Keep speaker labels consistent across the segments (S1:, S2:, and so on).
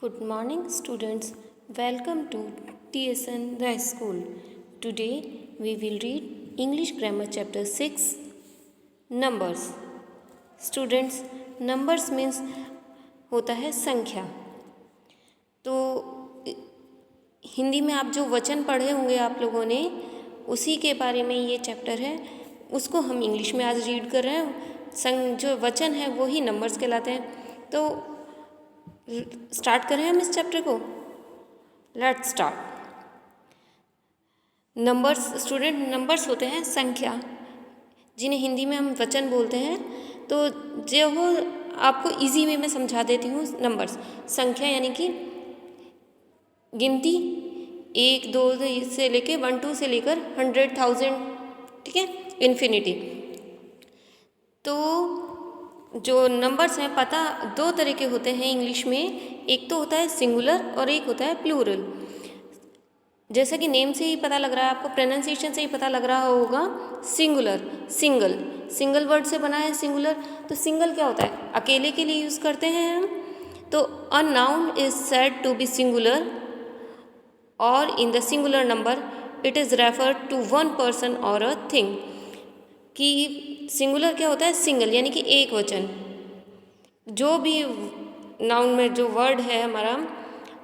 S1: Good morning, students. Welcome to TSN The School. Today we will read English Grammar Chapter 6 Numbers. Students, numbers means होता है संख्या. तो हिंदी में आप जो वचन पढ़े होंगे आप लोगों ने, उसी के बारे में ये चैप्टर है. उसको हम इंग्लिश में आज रीड कर रहे हैं. जो वचन है वो ही नंबर्स कहलाते हैं. तो स्टार्ट करें हम इस चैप्टर को. Let's start. Numbers student, numbers होते हैं संख्या, जिन्हें हिंदी में हम वचन बोलते हैं. तो जो वो आपको इजी वे में समझा देती हूँ. नंबर्स संख्या यानी कि गिनती 1 2 से लेके 1 2 से लेकर 100,000, ठीक है, इन्फिनिटी. तो जो नंबर्स हैं पता दो तरह के होते हैं इंग्लिश में. एक तो होता है सिंगुलर और एक होता है प्लूरल. जैसा कि नेम से ही पता लग रहा है, आपको प्रोनाउंसिएशन से ही पता लग रहा होगा. सिंगुलर, सिंगल वर्ड से बना है सिंगुलर. तो सिंगल क्या होता है? अकेले के लिए यूज़ करते हैं हम. तो a noun is said to be singular और in the singular number it is referred to one person और अ थिंग. कि सिंगुलर क्या होता है? सिंगल यानी कि एक वचन. जो भी नाउन में जो वर्ड है हमारा,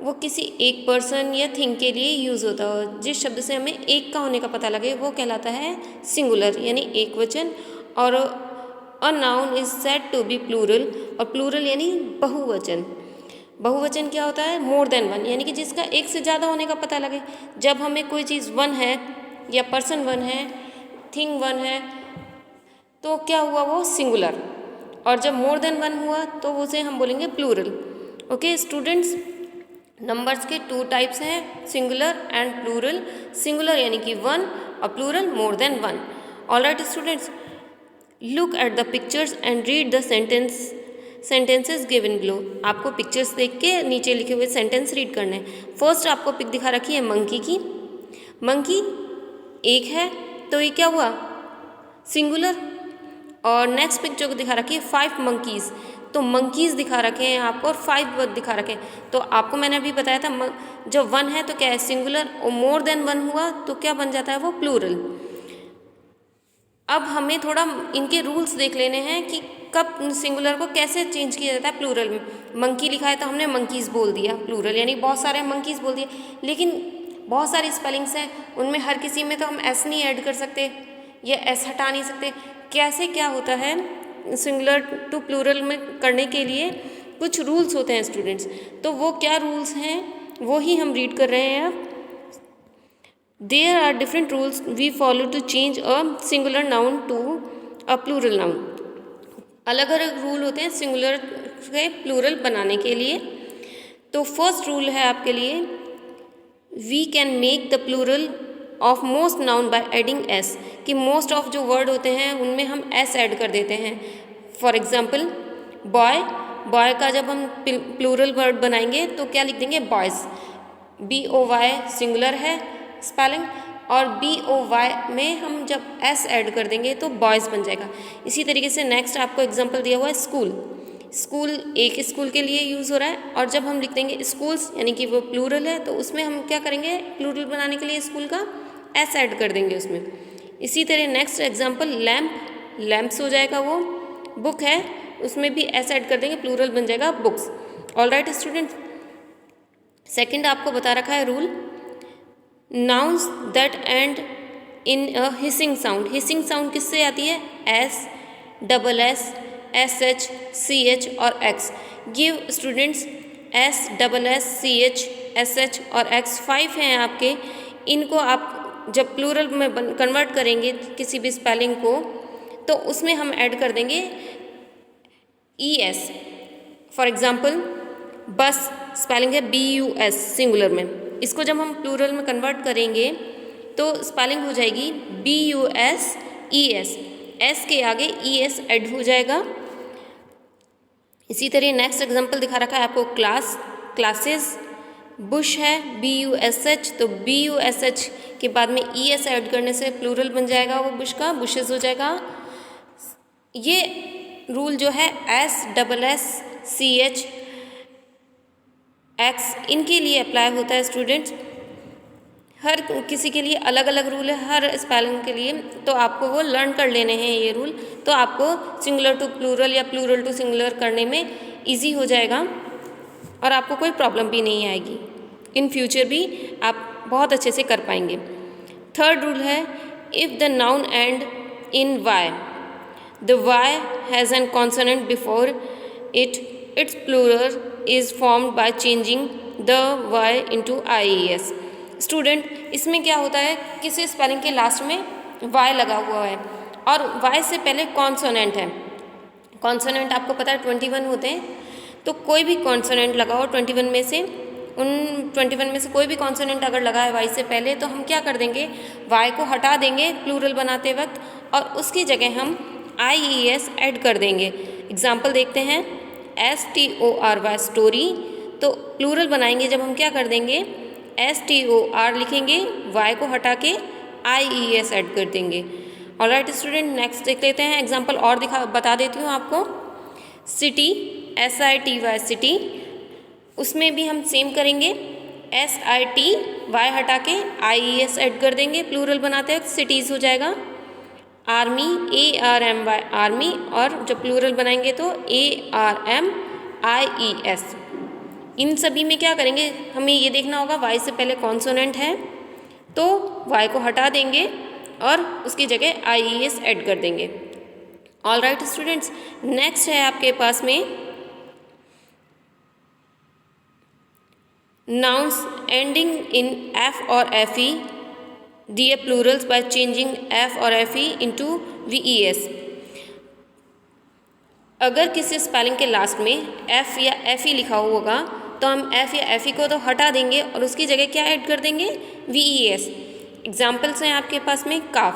S1: वो किसी एक पर्सन या थिंग के लिए यूज़ होता है. जिस शब्द से हमें एक का होने का पता लगे वो कहलाता है सिंगुलर यानी एक वचन. और a noun is said to be plural, और प्लूरल यानी बहुवचन. बहुवचन क्या होता है? मोर देन वन, यानी कि जिसका एक से ज़्यादा होने का पता लगे. जब हमें कोई चीज़ वन है या पर्सन वन है, थिंग वन है, तो क्या हुआ? वो सिंगुलर. और जब मोर देन वन हुआ तो उसे हम बोलेंगे प्लूरल. ओके स्टूडेंट्स, नंबर्स के 2 टाइप्स हैं, सिंगुलर एंड प्लूरल. सिंगुलर यानी कि वन और plural more than one. Alright students, look at the pictures and read the sentences given below. आपको पिक्चर्स देख के नीचे लिखे हुए सेंटेंस रीड करने हैं. फर्स्ट आपको पिक दिखा रखी है मंकी की. मंकी एक है तो ये क्या हुआ? सिंगुलर. और नेक्स्ट पिक जो दिखा रखी है 5 मंकीज़, तो मंकीज़ दिखा रखे हैं आपको और 5 दिखा रखे हैं. तो आपको मैंने अभी बताया था जब 1 है तो क्या है? सिंगुलर. और मोर देन 1 हुआ तो क्या बन जाता है? वो प्लूरल. अब हमें थोड़ा इनके रूल्स देख लेने हैं कि कब सिंगुलर को कैसे चेंज किया जाता है प्लूरल में. मंकी लिखा है तो हमने मंकीज़ बोल दिया प्लूरल, यानी बहुत सारे मंकीज़ बोल दिए. लेकिन बहुत सारी स्पेलिंग्स हैं, उनमें हर किसी में तो हम एस नहीं ऐड कर सकते या एस हटा नहीं सकते. कैसे क्या होता है सिंगुलर टू प्लूरल में करने के लिए कुछ रूल्स होते हैं स्टूडेंट्स. तो वो क्या रूल्स हैं वो ही हम रीड कर रहे हैं अब. There are different rules we follow to change a singular noun to a plural noun. अलग अलग रूल होते हैं सिंगुलर से प्लूरल बनाने के लिए. तो फर्स्ट रूल है आपके लिए, we can make the plural of most nouns by adding S. कि मोस्ट ऑफ जो वर्ड होते हैं उनमें हम एस ऐड कर देते हैं. फॉर एग्जाम्पल बॉय, बॉय का जब हम प्लूरल वर्ड बनाएंगे तो क्या लिख देंगे? बॉयज़. BOY सिंगुलर है स्पेलिंग, और BOY में हम जब एस ऐड कर देंगे तो बॉयज़ बन जाएगा. इसी तरीके से नेक्स्ट आपको एग्जाम्पल दिया हुआ है स्कूल. स्कूल एक स्कूल के लिए यूज़ हो रहा है, और जब हम लिख देंगे स्कूल्स यानी कि वो प्लूरल है तो उसमें हम क्या करेंगे? प्लूरल बनाने के लिए स्कूल का एस ऐड कर देंगे उसमें. इसी तरह नेक्स्ट एग्जाम्पल लैम्प, लैम्प्स हो जाएगा वो. बुक है उसमें भी एस ऐड कर देंगे, प्लूरल बन जाएगा बुक्स. ऑलराइट स्टूडेंट, सेकंड आपको बता रखा है rule, nouns that and in a hissing sound. Hissing sound किससे आती है? S, double S, SH, CH और X. ये students S, double S, CH, SH और X 5 हैं आपके. इनको आप जब प्लूरल में कन्वर्ट करेंगे किसी भी स्पेलिंग को तो उसमें हम ऐड कर देंगे ES. फॉर एग्जाम्पल बस स्पेलिंग है BUS सिंगुलर में. इसको जब हम प्लूरल में कन्वर्ट करेंगे तो स्पेलिंग हो जाएगी BUS ES. S के आगे ES ऐड हो जाएगा. इसी तरह नेक्स्ट एग्जाम्पल दिखा रखा है आपको क्लास, क्लासेस. बुश है BUSH, तो BUSH के बाद में ES ऐड करने से प्लूरल बन जाएगा वो बुश का, बुशेस हो जाएगा. ये रूल जो है S, double S, CH x, इनके लिए अप्लाई होता है स्टूडेंट्स। हर किसी के लिए अलग अलग रूल है, हर स्पेलिंग के लिए, तो आपको वो लर्न कर लेने हैं ये रूल, तो आपको सिंगुलर टू प्लूरल या प्लूरल टू सिंगुलर करने में इजी हो जाएगा और आपको कोई प्रॉब्लम भी नहीं आएगी। इन फ्यूचर भी आप बहुत अच्छे से कर पाएंगे। थर्ड रूल है, if the noun end in Y, the Y has an consonant before it, it's plural is formed by changing the Y into IES। Student, इसमें क्या होता है, किसी स्पेलिंग के लास्ट में वाई लगा हुआ है और वाई से पहले कॉन्सोनेंट है। कॉन्सोनेंट आपको पता है 21 होते हैं, तो कोई भी कॉन्सोनेंट लगाओ 21 में से, उन 21 में से कोई भी कॉन्सोनेंट अगर लगा है वाई से पहले, तो हम क्या कर देंगे, वाई को हटा देंगे प्लूरल बनाते वक्त और उसकी जगह हम IES ऐड कर देंगे। एग्जाम्पल देखते हैं, STORY, स्टोरी, तो प्लूरल बनाएंगे जब हम क्या कर देंगे, STOR लिखेंगे, वाई को हटा के IES ऐड कर देंगे। ऑलराइट स्टूडेंट, नेक्स्ट देख लेते हैं एग्जाम्पल और बता देती हूँ आपको। सिटी, SITY सिटी, उसमें भी हम सेम करेंगे, SIT वाई हटा के IES ऐड कर देंगे, प्लूरल बनाते वक्त सिटीज़ हो जाएगा। आर्मी, ARMY आर्मी, और जब प्लूरल बनाएंगे तो ARMIES। इन सभी में क्या करेंगे, हमें ये देखना होगा वाई से पहले कॉन्सोनेंट है तो वाई को हटा देंगे और उसकी जगह IES ऐड कर देंगे। ऑल राइट स्टूडेंट्स, नेक्स्ट है आपके पास में nouns ending in F or FE, दिए plurals by changing F और FE into VES। अगर किसी स्पेलिंग के लास्ट में F या FE लिखा होगा तो हम F या FE को तो हटा देंगे और उसकी जगह क्या ऐड कर देंगे, VES। एग्जाम्पल्स हैं आपके पास में, काफ,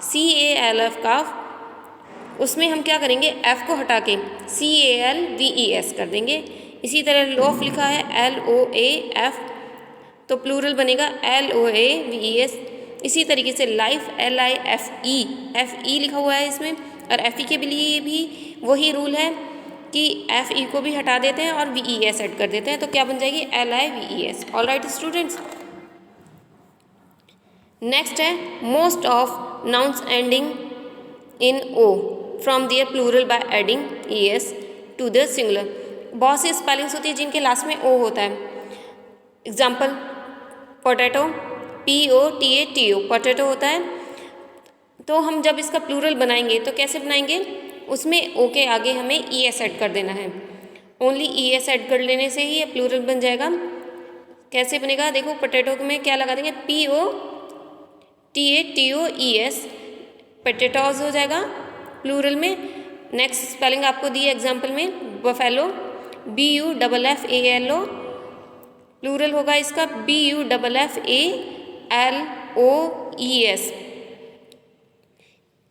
S1: CALF काफ, उसमें हम क्या करेंगे, F को हटा के CALVES कर देंगे। इसी तरह लोफ लिखा है LOAF, तो प्लूरल बनेगा LOAVES। इसी तरीके से लाइफ, LIFE लिखा हुआ है इसमें, और FE के लिए भी वही रूल है कि FE को भी हटा देते हैं और VES ऐड कर देते हैं, तो क्या बन जाएगी, LIVES। All right students, next है most of nouns ending in O from their plural by adding ES to the singular. बहुत सी स्पेलिंग्स होती है जिनके लास्ट में O होता है। एग्जाम्पल, पोटैटो, POTATO, पोटैटो होता है, तो हम जब इसका प्लूरल बनाएंगे तो कैसे बनाएंगे, उसमें O के आगे हमें ES ऐड कर देना है। ओनली ES ऐड कर लेने से ही ये प्लूरल बन जाएगा। कैसे बनेगा, देखो पोटैटो में क्या लगा देंगे, POTATOES, पोटैटोज हो जाएगा प्लूरल में। नेक्स्ट स्पेलिंग आपको दी है एग्जाम्पल में, बफेलो, BUFFALO, प्लूरल होगा इसका BUFFALOES।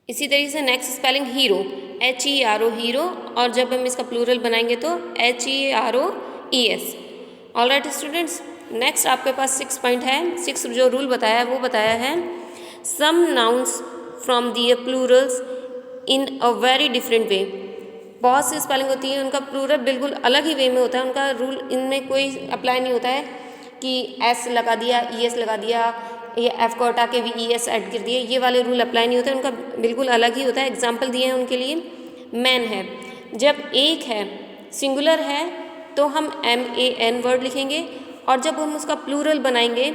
S1: इसी तरीके से next spelling hero, HERO hero, और जब हम इसका प्लूरल बनाएंगे तो HEROES। All right students, next आपके पास 6 पॉइंट है। 6 जो रूल बताया है वो बताया है, some nouns from their plurals in a very different way. बहुत सी स्पेलिंग होती है उनका प्लूरल बिल्कुल अलग ही वे में होता है, उनका रूल इनमें कोई अप्लाई नहीं होता है कि S लगा दिया, ES लगा दिया, ये F को हटा के VES ऐड कर दिए, ये वाले रूल अप्लाई नहीं होते, उनका बिल्कुल अलग ही होता है। एग्जाम्पल दिए हैं उनके लिए, मैन है, जब एक है सिंगुलर है तो हम MAN वर्ड लिखेंगे, और जब हम उसका प्लूरल बनाएंगे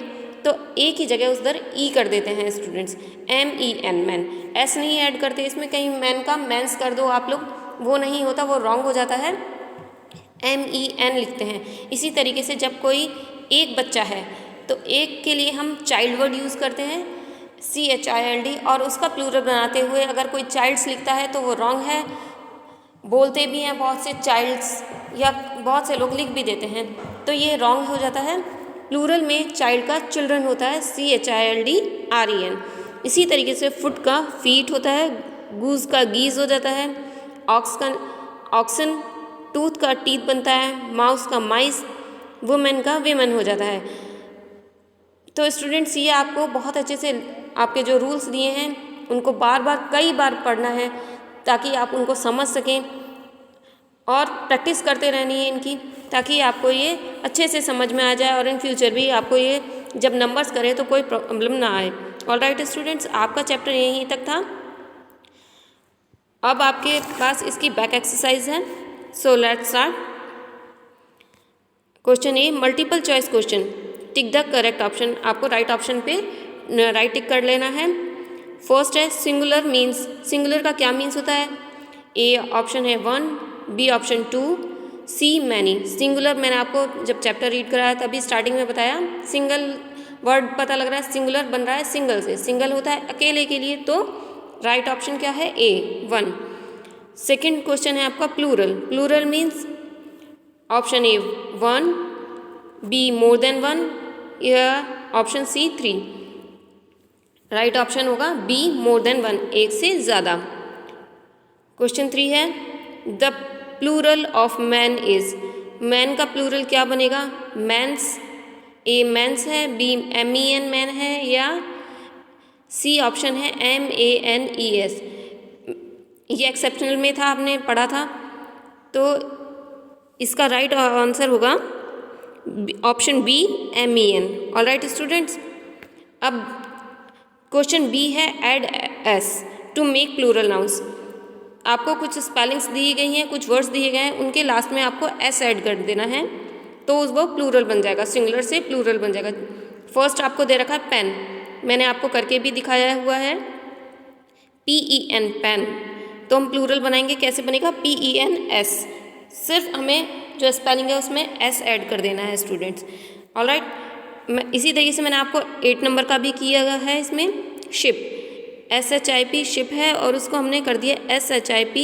S1: तो एक ही जगह उस दर E कर देते हैं स्टूडेंट्स, MEN मैन, S नहीं ऐड करते इसमें, कहीं मैन का मैंस कर दो आप लोग, वो नहीं होता, वो रॉन्ग हो जाता है, MEN लिखते हैं। इसी तरीके से जब कोई एक बच्चा है तो एक के लिए हम चाइल्ड वर्ड यूज़ करते हैं, CHILD, और उसका प्लूरल बनाते हुए अगर कोई चाइल्ड्स लिखता है तो वो रॉन्ग है। बोलते भी हैं बहुत से चाइल्ड्स, या बहुत से लोग लिख भी देते हैं, तो ये रॉन्ग हो जाता है। प्लूरल में चाइल्ड का चिल्ड्रन होता है, CHILDREN। इसी तरीके से फुट का फीट होता है, गूज का गीज हो जाता है, ऑक्स का ऑक्सन, टूथ का टीथ बनता है, माउस का माइस, वुमेन का विमेन हो जाता है। तो स्टूडेंट्स, ये आपको बहुत अच्छे से आपके जो रूल्स दिए हैं उनको बार बार कई बार पढ़ना है ताकि आप उनको समझ सकें और प्रैक्टिस करते रहनी है इनकी, ताकि आपको ये अच्छे से समझ में आ जाए और इन फ्यूचर भी आपको ये जब नंबर्स करें तो कोई प्रॉब्लम ना आए। ऑलराइट स्टूडेंट्स, आपका चैप्टर यहीं तक था। अब आपके पास इसकी बैक एक्सरसाइज है। So let's start. Question A, multiple choice question, tick the correct option. आपको राइट ऑप्शन पे राइट टिक कर लेना है। फर्स्ट है सिंगुलर मीन्स, सिंगुलर का क्या मीन्स होता है? ए ऑप्शन है 1, B option 2, C many. Singular मैंने आपको जब चैप्टर रीड कराया तभी स्टार्टिंग में बताया, सिंगल वर्ड पता लग रहा है, सिंगुलर बन रहा है सिंगल से, सिंगल होता है अकेले के लिए, तो राइट ऑप्शन क्या है? ए 1। सेकेंड क्वेश्चन है आपका plural, plural means option A 1, B more than 1 या ऑप्शन सी 3। राइट ऑप्शन होगा बी मोर देन 1, एक से ज़्यादा। क्वेश्चन 3 है the plural of man is, man का प्लूरल क्या बनेगा? मैंस, ए मैंस है, बी MEN मैन है या सी ऑप्शन है MANES। ये एक्सेप्शनल में था, आपने पढ़ा था, तो इसका राइट आंसर होगा option B MEN। Alright students, अब क्वेश्चन बी है add S to make plural nouns. आपको कुछ स्पेलिंग्स दी गई हैं, कुछ वर्ड्स दिए गए हैं, उनके लास्ट में आपको एस ऐड कर देना है तो वो प्लूरल बन जाएगा, सिंगुलर से प्लूरल बन जाएगा। फर्स्ट आपको दे रखा है पेन, मैंने आपको करके भी दिखाया हुआ है, PEN पेन, तो हम प्लूरल बनाएंगे, कैसे बनेगा? PENS। सिर्फ हमें जो स्पेलिंग है उसमें एस ऐड कर देना है स्टूडेंट्स। ऑलराइट, इसी तरीके से मैंने आपको 8 नंबर का भी किया है। इसमें शिप, SHIP शिप है और उसको हमने कर दिया SHIP,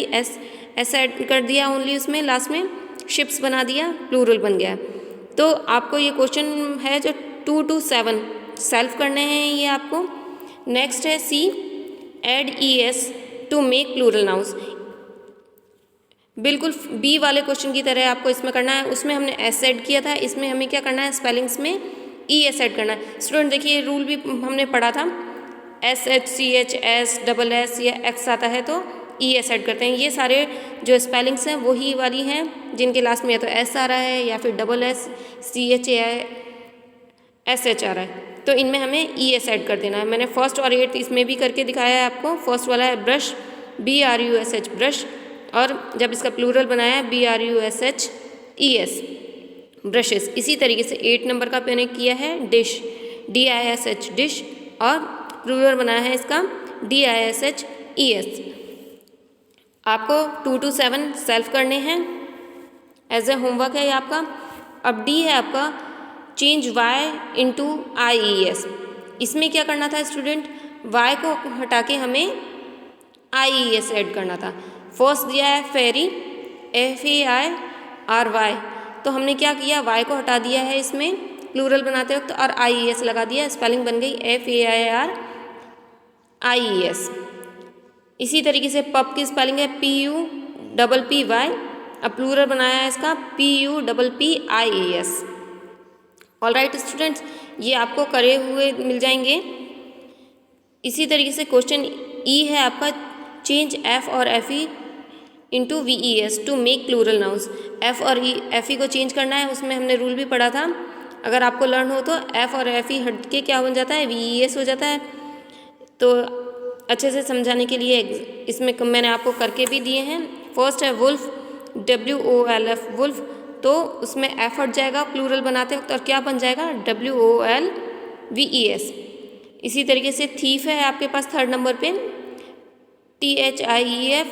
S1: एस ऐड कर दिया ओनली, उसमें लास्ट में शिप्स बना दिया, प्लूरल बन गया। तो आपको ये क्वेश्चन है जो 2 to 7 सेल्फ करने हैं ये आपको। नेक्स्ट है C, add ES to make plural nouns. बिल्कुल बी वाले क्वेश्चन की तरह आपको इसमें करना है, उसमें हमने एस ऐड किया था, इसमें हमें क्या करना है? स्पेलिंग्स में ES ऐड करना है। स्टूडेंट देखिए रूल भी हमने पढ़ा था, SHCH SS या X आता है तो ES ऐड करते हैं। ये सारे जो स्पेलिंग्स हैं वही वाली हैं जिनके लास्ट में या तो S आ रहा है या फिर SSCH या SH आ रहा है, तो इनमें हमें ES ऐड कर देना है। मैंने फर्स्ट और 8 इसमें भी करके दिखाया है आपको। फर्स्ट वाला है ब्रश, BRUSH ब्रश, और जब इसका प्लूरल बनाया है BRUSHES ब्रशेस। इसी तरीके से 8 नंबर का मैंने किया है डिश, DISH डिश, और प्लूरल बनाया है इसका DISHES। आपको 2 to 7 सेल्फ करने हैं, एज ए होमवर्क है ये आपका। अब डी है आपका चेंज Y into IES। इसमें क्या करना था स्टूडेंट? Y को हटा के हमें IES ऐड करना था। फर्स्ट दिया है फेरी, FAIRY, तो हमने क्या किया? Y को हटा दिया है इसमें प्लूरल बनाते वक्त और IES लगा दिया, स्पेलिंग बन गई FAIRIES। इसी तरीके से पब की स्पेलिंग है PUPPY, अब प्लूरल बनाया है इसका PUPPIES। ऑलराइट स्टूडेंट्स, ये आपको करे हुए मिल जाएंगे। इसी तरीके से क्वेश्चन ई है आपका चेंज F और FE into VES to make plural nouns. F और FE को चेंज करना है, उसमें हमने रूल भी पढ़ा था, अगर आपको लर्न हो तो F और FE हट के क्या बन जाता है? VES हो जाता है। तो अच्छे से समझाने के लिए इसमें मैंने आपको करके भी दिए हैं। फर्स्ट है वुल्फ, WOLF वुल्फ, तो उसमें F हट जाएगा प्लूरल बनाते वक्त और क्या बन जाएगा? WOLVES। इसी तरीके से थीफ है आपके पास 3rd नंबर पे, THIEF,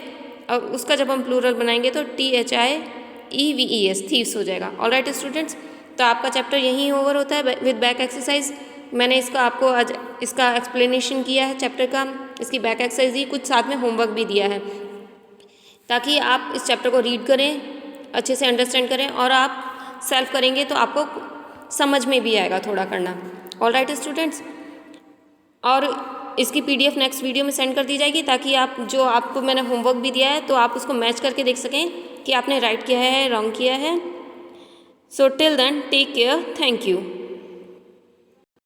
S1: और उसका जब हम प्लूरल बनाएंगे तो THIEVES थीव्स हो जाएगा। ऑलराइट स्टूडेंट्स, तो आपका चैप्टर यहीं ओवर होता है विद बैक एक्सरसाइज। मैंने इसका आपको आज इसका एक्सप्लेनेशन किया है चैप्टर का, इसकी बैक एक्सरसाइज दी, कुछ साथ में होमवर्क भी दिया है, ताकि आप इस चैप्टर को रीड करें, अच्छे से अंडरस्टैंड करें, और आप सेल्फ करेंगे तो आपको समझ में भी आएगा थोड़ा करना। ऑलराइट स्टूडेंट्स, और इसकी PDF नेक्स्ट वीडियो में सेंड कर दी जाएगी, ताकि आप जो आपको मैंने होमवर्क भी दिया है तो आप उसको मैच करके देख सकें कि आपने राइट किया है, रॉन्ग किया है। So till then take care, thank you.